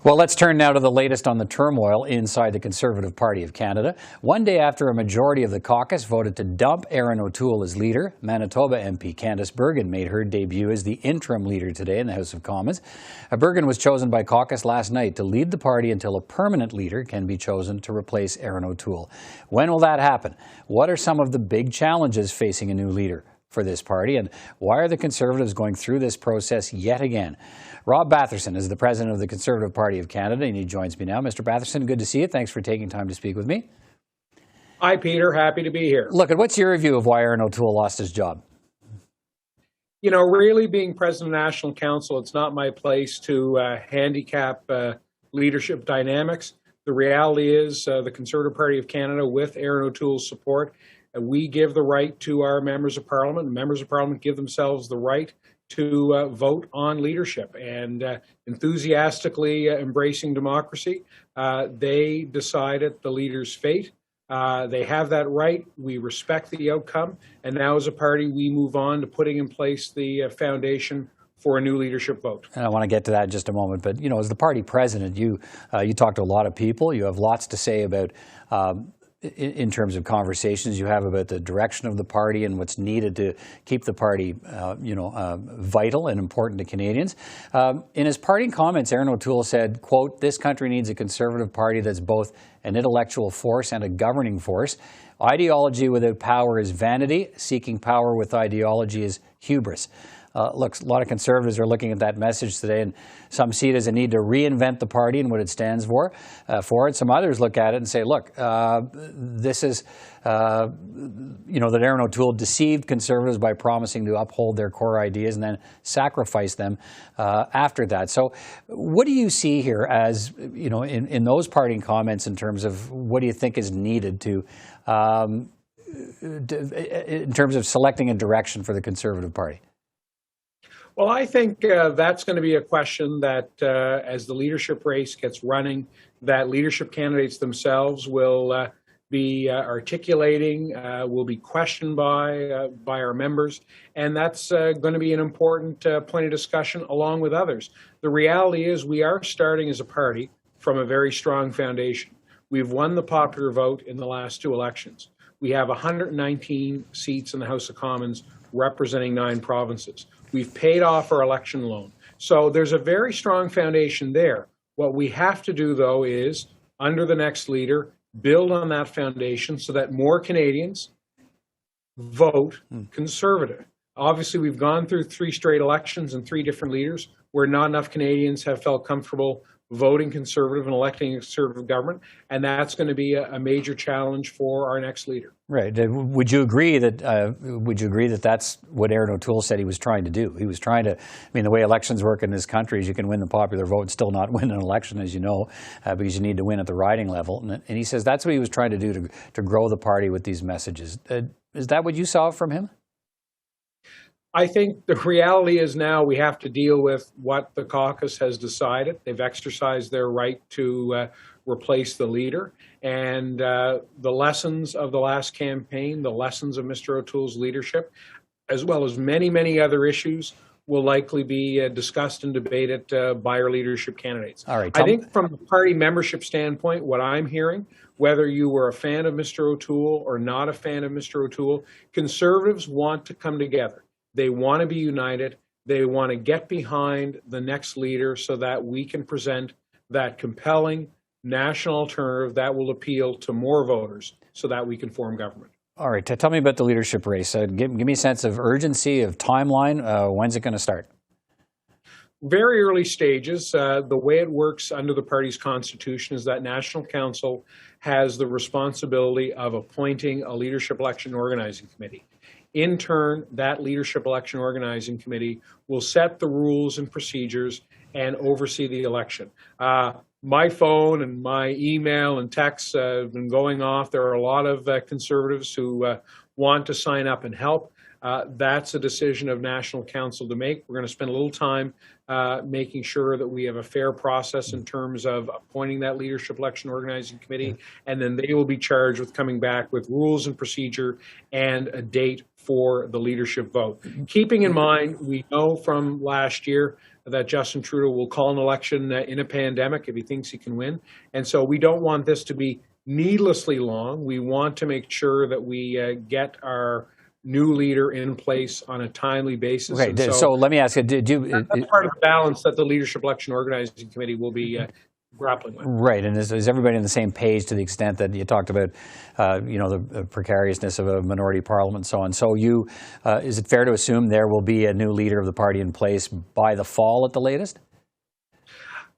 Well, let's turn now to the latest on the turmoil inside the Conservative Party of Canada. One day after a majority of the caucus voted to dump Erin O'Toole as leader, Manitoba MP Candice Bergen made her debut as the interim leader today in the House of Commons. Bergen was chosen by caucus last night to lead the party until a permanent leader can be chosen to replace Erin O'Toole. When will that happen? What are some of the big challenges facing a new leader for this party, and why are the Conservatives going through this process yet again? Rob Batherson is the president of the Conservative Party of Canada, and he joins me now. Mr. Batherson, good to see you. Thanks for taking time to speak with me. Hi, Peter. Happy to be here. Look, what's your review of why Erin O'Toole lost his job? You know, really being president of National Council, it's not my place to handicap leadership dynamics. The reality is the Conservative Party of Canada, with Erin O'Toole's support, we give the right to our members of Parliament. Members of Parliament give themselves the right to vote on leadership, and enthusiastically embracing democracy, they decided the leader's fate. They have that right. We respect the outcome, and now as a party we move on to putting in place the foundation for a new leadership vote. And I want to get to that in just a moment, but you know, as the party president, you talk to a lot of people. You have lots to say about in terms of conversations you have about the direction of the party and what's needed to keep the party, vital and important to Canadians. In his parting comments, Erin O'Toole said, quote, "This country needs a Conservative Party that's both an intellectual force and a governing force. Ideology without power is vanity. Seeking power with ideology is hubris." Look, a lot of Conservatives are looking at that message today, and some see it as a need to reinvent the party and what it stands for it. Some others look at it and say, look, this is, that Erin O'Toole deceived Conservatives by promising to uphold their core ideas and then sacrifice them after that. So what do you see here as, in those parting comments in terms of what do you think is needed to in terms of selecting a direction for the Conservative Party? Well, I think that's going to be a question that as the leadership race gets running, that leadership candidates themselves will be articulating, will be questioned by our members, and that's going to be an important point of discussion along with others. The reality is we are starting as a party from a very strong foundation. We've won the popular vote in the last two elections. We have 119 seats in the House of Commons representing 9 provinces. We've paid off our election loan. So there's a very strong foundation there. What we have to do, though, is, under the next leader, build on that foundation so that more Canadians vote Conservative. Obviously, we've gone through 3 straight elections and 3 different leaders where not enough Canadians have felt comfortable voting Conservative and electing a Conservative government, and that's going to be a major challenge for our next leader. Right. Would you agree that that's what Erin O'Toole said he was trying to do? He was trying to, the way elections work in this country is you can win the popular vote and still not win an election, as you know, because you need to win at the riding level. And he says that's what he was trying to do to grow the party with these messages. Is that what you saw from him? I think the reality is now we have to deal with what the caucus has decided. They've exercised their right to replace the leader. And the lessons of the last campaign, the lessons of Mr. O'Toole's leadership, as well as many, many other issues, will likely be discussed and debated by our leadership candidates. All right, I think from the party membership standpoint, what I'm hearing, whether you were a fan of Mr. O'Toole or not a fan of Mr. O'Toole, Conservatives want to come together. They want to be united. They want to get behind the next leader so that we can present that compelling national alternative that will appeal to more voters so that we can form government. All right. Tell me about the leadership race. Give me a sense of urgency, of timeline. When's it going to start? Very early stages. The way it works under the party's constitution is that National Council has the responsibility of appointing a leadership election organizing committee. In turn, that leadership election organizing committee will set the rules and procedures and oversee the election. My phone and my email and texts have been going off. There are a lot of Conservatives who want to sign up and help. That's a decision of National Council to make. We're going to spend a little time making sure that we have a fair process in terms of appointing that leadership election organizing committee, and then they will be charged with coming back with rules and procedure and a date for the leadership vote. Keeping in mind, we know from last year that Justin Trudeau will call an election in a pandemic if he thinks he can win. And so we don't want this to be needlessly long. We want to make sure that we get our new leader in place on a timely basis. Okay, so let me ask you, that's part of the balance that the Leadership Election Organizing Committee will be grappling with. Right, and is everybody on the same page to the extent that you talked about, the precariousness of a minority parliament and so on? So is it fair to assume there will be a new leader of the party in place by the fall at the latest?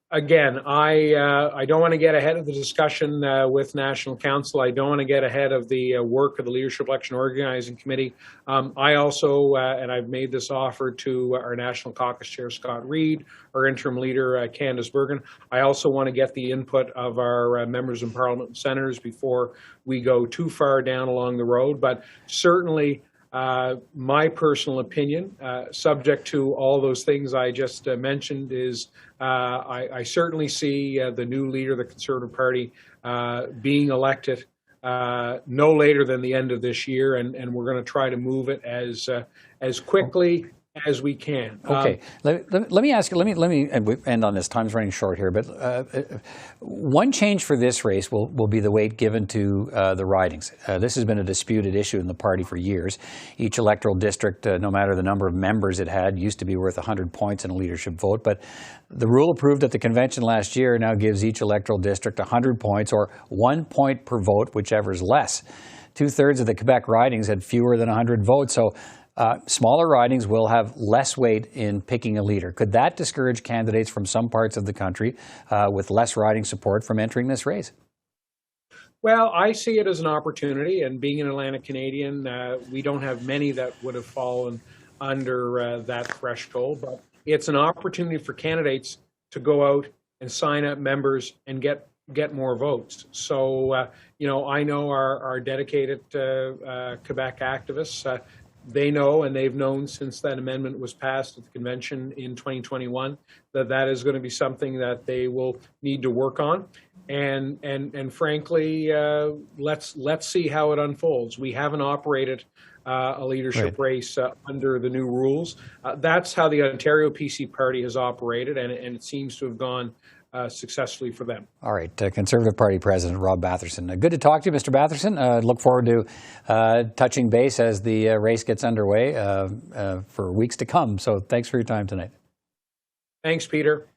Again, I don't want to get ahead of the discussion with National Council. I don't want to get ahead of the work of the Leadership Election Organizing Committee. I also, and I've made this offer to our National Caucus Chair, Scott Reid, our interim leader, Candice Bergen. I also want to get the input of our members in Parliament and senators before we go too far down along the road. But certainly, my personal opinion, subject to all those things I just mentioned, is I certainly see the new leader of the Conservative Party being elected no later than the end of this year, and we're going to try to move it as quickly as we can. Okay, let me ask you. Let me end on this. Time's running short here, but one change for this race will be the weight given to the ridings. This has been a disputed issue in the party for years. Each electoral district, no matter the number of members it had, used to be worth 100 points in a leadership vote. But the rule approved at the convention last year now gives each electoral district 100 points, or 1 point per vote, whichever is less. 2/3 of the Quebec ridings had fewer than 100 votes, so smaller ridings will have less weight in picking a leader. Could that discourage candidates from some parts of the country with less riding support from entering this race? Well, I see it as an opportunity, and being an Atlantic Canadian, we don't have many that would have fallen under that threshold, but it's an opportunity for candidates to go out and sign up members and get more votes. So, I know our dedicated Quebec activists, they know, and they've known since that amendment was passed at the convention in 2021, that is going to be something that they will need to work on. And frankly, let's see how it unfolds. We haven't operated a leadership race under the new rules. That's how the Ontario PC Party has operated, and it seems to have gone successfully for them. All right. Conservative Party President Rob Batherson. Good to talk to you, Mr. Batherson. Look forward to touching base as the race gets underway for weeks to come. So thanks for your time tonight. Thanks, Peter.